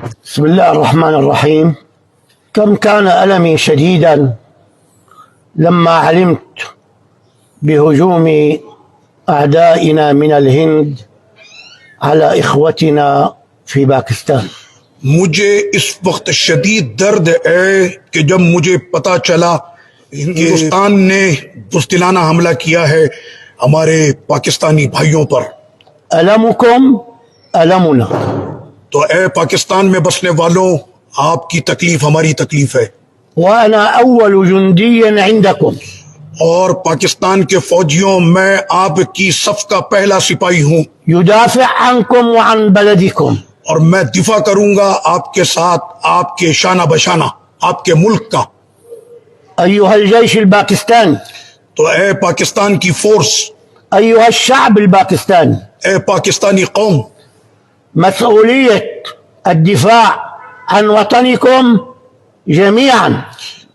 بسم الله الرحمن الرحيم. كم كان ألمي شديدا لما علمت بهجوم أعدائنا من الهند على إخوتنا في باکستان. مجھے اس وقت شدید درد ہے کہ جب مجھے پتا چلا ہندوستان نے بزدلانہ حملہ کیا ہے ہمارے پاکستانی بھائیوں پر. ألمكم ألمنا. تو اے پاکستان میں بسنے والوں، آپ کی تکلیف ہماری تکلیف ہے، وأنا أول جندي عندكم. اور پاکستان کے فوجیوں میں آپ کی صف کا پہلا سپاہی ہوں، يدافع عنكم وعن بلدكم. اور میں دفاع کروں گا آپ کے ساتھ، آپ کے شانہ بشانہ، آپ کے ملک کا. أيها الجيش الباكستاني، تو اے پاکستان کی فورس، أيها الشعب الباكستاني، اے پاکستانی قوم، مسؤولية الدفاع عن وطنكم جميعا.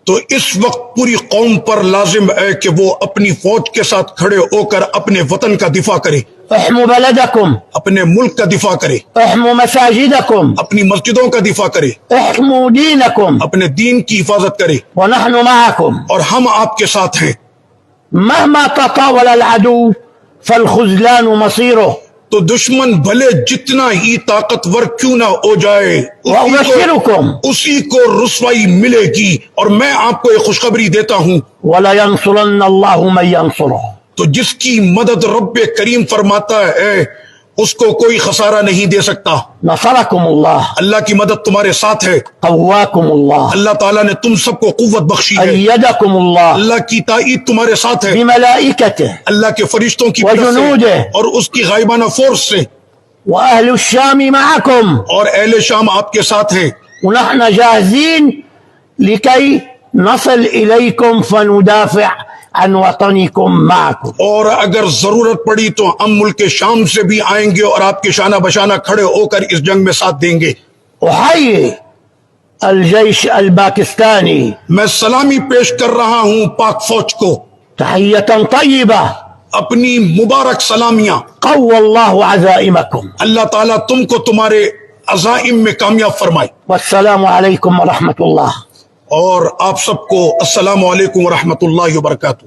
تو اس وقت پوری قوم پر لازم ہے کہ وہ اپنی فوج کے ساتھ کھڑے ہو کر اپنے وطن کا دفاع کرے، احموا بلدكم، اپنے ملک کا دفاع کرے، احموا مساجدكم، اپنی مسجدوں کا دفاع کرے، احموا دينكم، اپنے دین کی حفاظت کرے، ونحن معكم. اور ہم آپ کے ساتھ ہیں. مهما تطاول العدو فالخذلان مصيره. تو دشمن بھلے جتنا ہی طاقتور کیوں نہ ہو جائے، وأبشركم اسی کو رسوائی ملے گی. اور میں آپ کو ایک خوشخبری دیتا ہوں، ولينصرن الله من ينصره. تو جس کی مدد رب کریم فرماتا ہے اس کو کوئی خسارہ نہیں دے سکتا. نصركم الله، اللہ کی مدد تمہارے ساتھ ہے. قواكم الله، اللہ تعالیٰ نے تم سب کو قوت بخشی ہے. أيدكم الله اللہ کی تائید تمہارے ساتھ ہے، بملائكته اللہ کے فرشتوں کی مدد سے وجنوده اور اس کی غائبانہ فورس سے. وأهل الشام معكم. اور اہل شام آپ کے ساتھ ہیں، ونحن جاهزين لكي نصل إليكم فندافع عن وطنكم معكم. اور اگر ضرورت پڑی تو ہم ملک شام سے بھی آئیں گے اور آپ کے شانہ بشانہ کھڑے ہو کر اس جنگ میں ساتھ دیں گے. أحيي الجيش الباكستاني میں سلامی پیش کر رہا ہوں پاک فوج کو، تحية طيبة. اپنی مبارک سلامیاں. قوى الله عزائمكم. اللہ تعالیٰ تم کو تمہارے عزائم میں کامیاب فرمائے. والسلام عليكم ورحمة الله. اور آپ سب کو السلام علیکم ورحمۃ اللہ وبرکاتہ.